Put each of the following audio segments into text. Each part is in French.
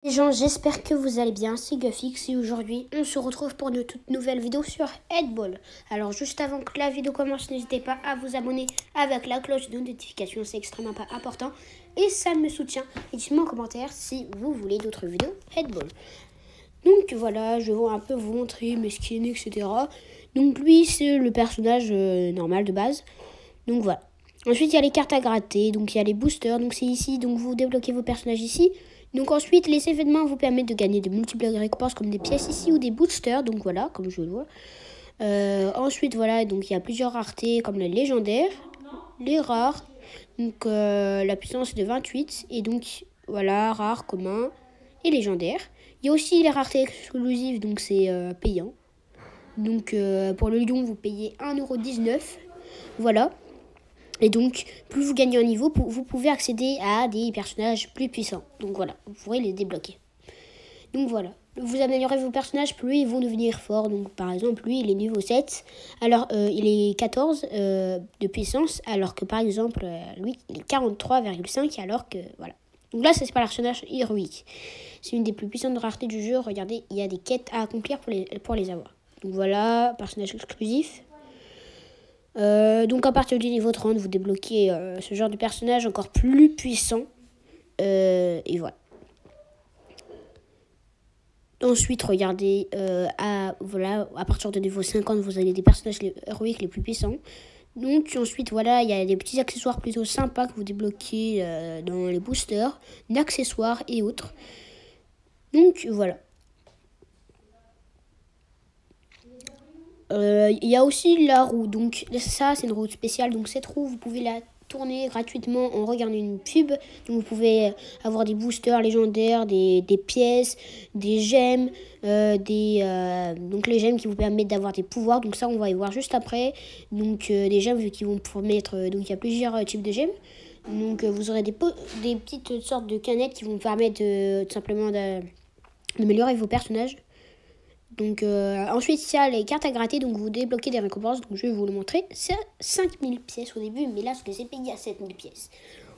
Les gens, j'espère que vous allez bien, c'est Guffix et aujourd'hui on se retrouve pour une toute nouvelle vidéo sur Headball. Alors juste avant que la vidéo commence, n'hésitez pas à vous abonner avec la cloche de notification, c'est extrêmement important et ça me soutient. Et dites-moi en commentaire si vous voulez d'autres vidéos Headball. Donc voilà, je vais un peu vous montrer mes skins, etc. Donc lui c'est le personnage normal de base, donc voilà. Ensuite il y a les cartes à gratter, donc il y a les boosters, donc c'est ici, donc vous débloquez vos personnages ici. Donc ensuite, les événements vous permettent de gagner de multiples récompenses comme des pièces ici ou des boosters. Donc voilà, comme je le vois. Ensuite, voilà, donc il y a plusieurs raretés comme les légendaires, les rares. Donc la puissance est de 28. Et donc voilà, rare, commun et légendaire. Il y a aussi les raretés exclusives, donc c'est payant. Donc pour le lion, vous payez 1,19 €. Voilà. Et donc, plus vous gagnez en niveau, vous pouvez accéder à des personnages plus puissants. Donc voilà, vous pourrez les débloquer. Donc voilà, vous améliorez vos personnages, plus ils vont devenir forts. Donc par exemple, lui, il est niveau 7. Alors, il est 14 de puissance. Alors que par exemple, lui, il est 43,5. Alors que, voilà. Donc là, c'est pas l'arsenal héroïque. C'est une des plus puissantes raretés du jeu. Regardez, il y a des quêtes à accomplir pour les avoir. Donc voilà, personnage exclusif. Donc à partir du niveau 30, vous débloquez ce genre de personnage encore plus puissant. Et voilà. Ensuite, regardez, à partir de niveau 50, vous avez des personnages héroïques les plus puissants. Donc ensuite, voilà, il y a des petits accessoires plutôt sympas que vous débloquez dans les boosters, d'accessoires et autres. Donc voilà. Il y a aussi la roue, donc ça c'est une roue spéciale, donc cette roue vous pouvez la tourner gratuitement en regardant une pub. Donc vous pouvez avoir des boosters légendaires, des pièces, des gemmes, donc les gemmes qui vous permettent d'avoir des pouvoirs, donc ça on va y voir juste après. Donc des gemmes qui vont permettre, donc il y a plusieurs types de gemmes. Donc vous aurez des petites sortes de canettes qui vont vous permettre tout simplement d'améliorer vos personnages. Donc ensuite il y a les cartes à gratter, donc vous débloquez des récompenses, donc je vais vous le montrer. C'est 5000 pièces au début, mais là je les ai payées à 7000 pièces.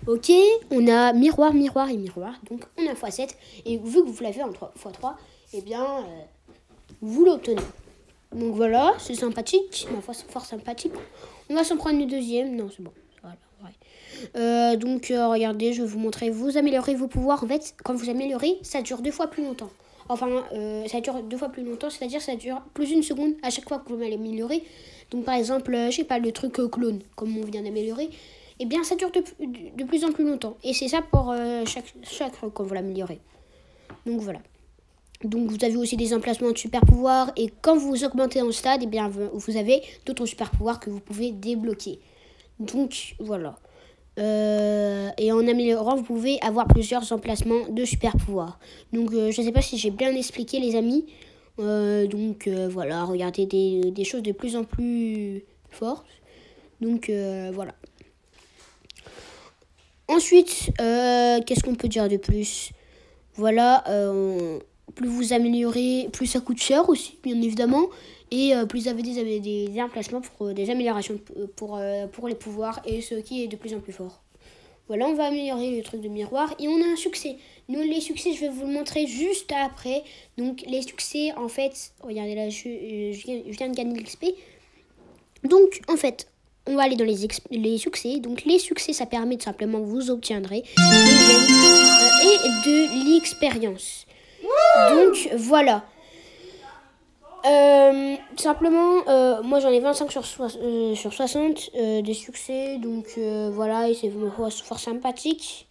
Ok, on a miroir, miroir et miroir, donc on a x7, et vu que vous l'avez en x3, et bien vous l'obtenez. Donc voilà, c'est sympathique, ma foi c'est fort sympathique. On va s'en prendre une deuxième, non c'est bon. Voilà, ouais. Donc regardez, je vais vous montrer, vous améliorez vos pouvoirs, en fait quand vous améliorez, ça dure 2 fois plus longtemps. Enfin, ça dure 2 fois plus longtemps, c'est-à-dire ça dure plus d'une seconde à chaque fois que vous l'améliorez. Donc par exemple, je sais pas, le truc clone, comme on vient d'améliorer, eh bien ça dure de plus en plus longtemps. Et c'est ça pour chaque quand vous l'améliorez. Donc voilà. Donc vous avez aussi des emplacements de super pouvoirs. Et quand vous augmentez en stade, eh bien vous avez d'autres super pouvoirs que vous pouvez débloquer. Donc voilà. Et en améliorant, vous pouvez avoir plusieurs emplacements de super pouvoirs. Donc je ne sais pas si j'ai bien expliqué les amis. Donc voilà, regardez des choses de plus en plus fortes. Donc voilà. Ensuite, qu'est-ce qu'on peut dire de plus? Voilà, plus vous améliorez, plus ça coûte cher aussi, bien évidemment. Et plus vous avez des emplacements pour des améliorations pour les pouvoirs et ce qui est de plus en plus fort. Voilà, on va améliorer le truc de miroir et on a un succès. Nous, les succès, je vais vous le montrer juste après. Donc, les succès, en fait, regardez là, je viens de gagner l'XP. Donc, en fait, on va aller dans les succès. Donc, les succès, ça permet tout simplement, vous obtiendrez des gemmes et de l'expérience. Donc, voilà. Simplement, moi j'en ai 25 sur 60 de succès, donc voilà, et c'est fort sympathique.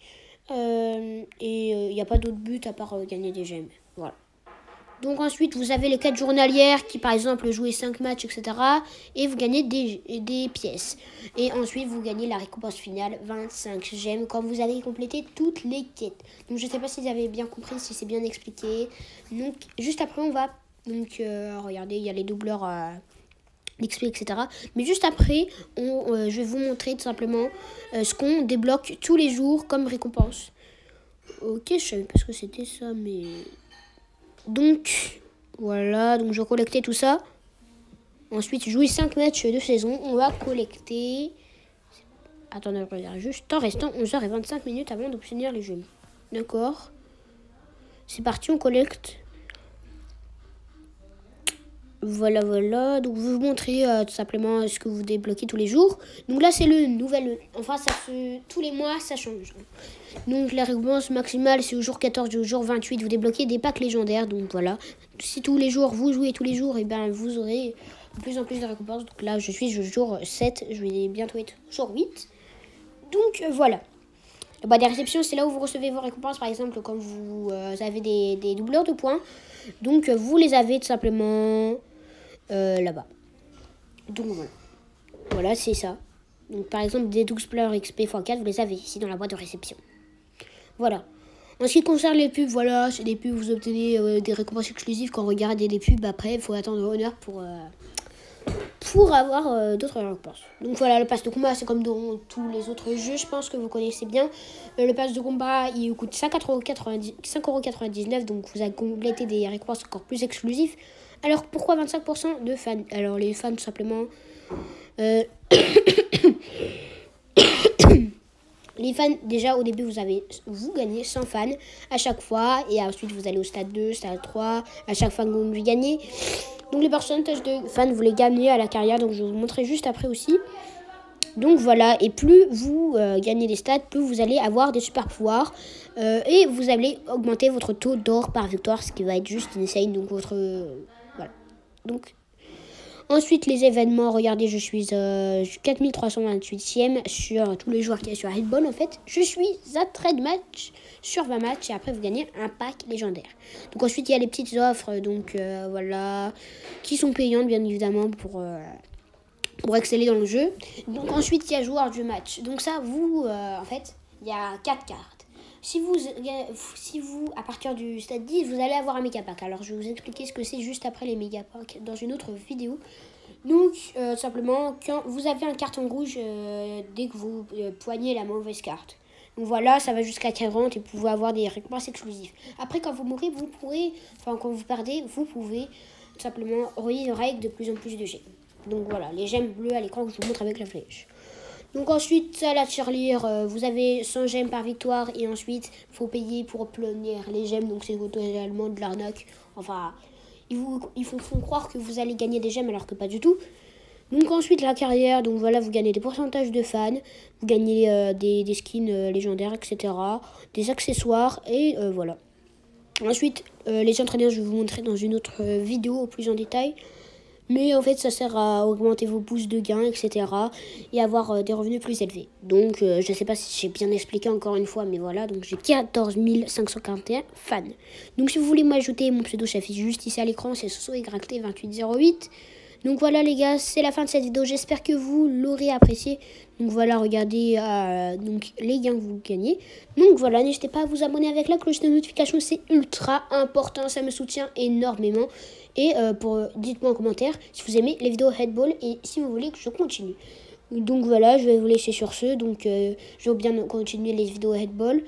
Et il n'y a pas d'autre but à part gagner des gemmes. Voilà. Donc ensuite, vous avez les quêtes journalières qui, par exemple, jouer 5 matchs, etc. Et vous gagnez des pièces. Et ensuite, vous gagnez la récompense finale, 25 gemmes, quand vous avez complété toutes les quêtes. Donc je ne sais pas si vous avez bien compris, si c'est bien expliqué. Donc juste après, on va... Donc, regardez, il y a les doubleurs d'XP, etc. Mais juste après, je vais vous montrer tout simplement ce qu'on débloque tous les jours comme récompense. Ok, je savais pas ce que c'était ça, mais... Donc, voilà, donc je vais collecter tout ça. Ensuite, jouer 5 matchs de saison, on va collecter... Attendez, regarde juste, en restant 11h25 avant d'obtenir les jeux. D'accord. c'est parti, on collecte. Voilà. Donc, je vais vous montrer tout simplement ce que vous débloquez tous les jours. Donc là, c'est le nouvel... Enfin, tous les mois, ça change. Donc, la récompense maximale, c'est au jour 14 et au jour 28. Vous débloquez des packs légendaires. Donc, voilà. Si tous les jours, vous jouez tous les jours, et ben vous aurez de plus en plus de récompenses. Donc là, je suis au jour 7. Je vais bientôt être au jour 8. Donc, voilà. Des réceptions, c'est là où vous recevez vos récompenses. Par exemple, quand vous avez des doubleurs de points. Donc, vous les avez tout simplement... là-bas. Donc voilà, c'est ça. Donc par exemple des 12 pleurs XP x4, vous les avez ici dans la boîte de réception. Voilà. En ce qui concerne les pubs, voilà, c'est des pubs, vous obtenez des récompenses exclusives quand vous regardez des pubs. Après, il faut attendre honneur pour avoir d'autres récompenses. Donc voilà, le pass de combat, c'est comme dans tous les autres jeux, je pense que vous connaissez bien. Le pass de combat, il coûte 5,99 €, donc vous avez complété des récompenses encore plus exclusives. Alors pourquoi 25% de fans? Alors les fans tout simplement... les fans, déjà au début vous gagnez 100 fans à chaque fois. Et ensuite vous allez au stade 2, stade 3, à chaque fois que vous gagnez. Donc les pourcentages de fans, vous les gagnez à la carrière. Donc je vais vous montrer juste après aussi. Donc voilà, et plus vous gagnez des stats, plus vous allez avoir des super pouvoirs. Et vous allez augmenter votre taux d'or par victoire, ce qui va être juste insane. Donc voilà. Donc, ensuite, les événements. Regardez, je suis 4328e sur tous les joueurs qui est sur Red Bull. En fait, je suis à 13 matchs sur 20 matchs. Et après, vous gagnez un pack légendaire. Donc, ensuite, il y a les petites offres. Donc, voilà. Qui sont payantes, bien évidemment, pour exceller dans le jeu. Donc, ensuite, il y a joueur du match. Donc, ça, en fait, il y a 4 cartes. Si vous, à partir du stade 10, vous allez avoir un méga pack. Alors, je vais vous expliquer ce que c'est juste après les méga packs dans une autre vidéo. Donc, simplement, quand vous avez un carton rouge dès que vous poignez la mauvaise carte. Donc voilà, ça va jusqu'à 40 et vous pouvez avoir des récompenses exclusives. Après, quand vous mourrez, quand vous perdez, vous pouvez tout simplement revivre avec de plus en plus de gemmes. Donc voilà, les gemmes bleues à l'écran que je vous montre avec la flèche. Donc ensuite, à la tirelire, vous avez 100 gemmes par victoire. Et ensuite, il faut payer pour obtenir les gemmes. Donc c'est totalement de l'arnaque. Enfin, ils font croire que vous allez gagner des gemmes alors que pas du tout. Donc ensuite, la carrière. Donc voilà, vous gagnez des pourcentages de fans. Vous gagnez des skins légendaires, etc. Des accessoires. Et voilà. Ensuite, les entraîneurs, je vais vous montrer dans une autre vidéo plus en détail. Mais en fait, ça sert à augmenter vos boosts de gains, etc. Et avoir des revenus plus élevés. Donc, je ne sais pas si j'ai bien expliqué encore une fois, mais voilà. Donc, j'ai 14 541 fans. Donc, si vous voulez m'ajouter, mon pseudo s'affiche juste ici à l'écran. C'est SosoYT2808. Donc, voilà les gars, c'est la fin de cette vidéo. J'espère que vous l'aurez apprécié. Donc, voilà, regardez donc, les gains que vous gagnez. Donc, voilà, n'hésitez pas à vous abonner avec la cloche de notification. C'est ultra important, ça me soutient énormément. Et dites-moi en commentaire si vous aimez les vidéos Headball et si vous voulez que je continue. Donc voilà, je vais vous laisser sur ce. Donc je vais bien continuer les vidéos Headball.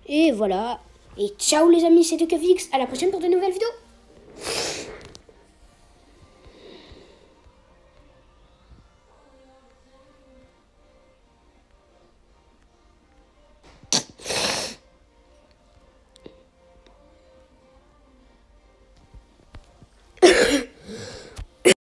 Et voilà. Et ciao les amis, c'était KevX. À la prochaine pour de nouvelles vidéos.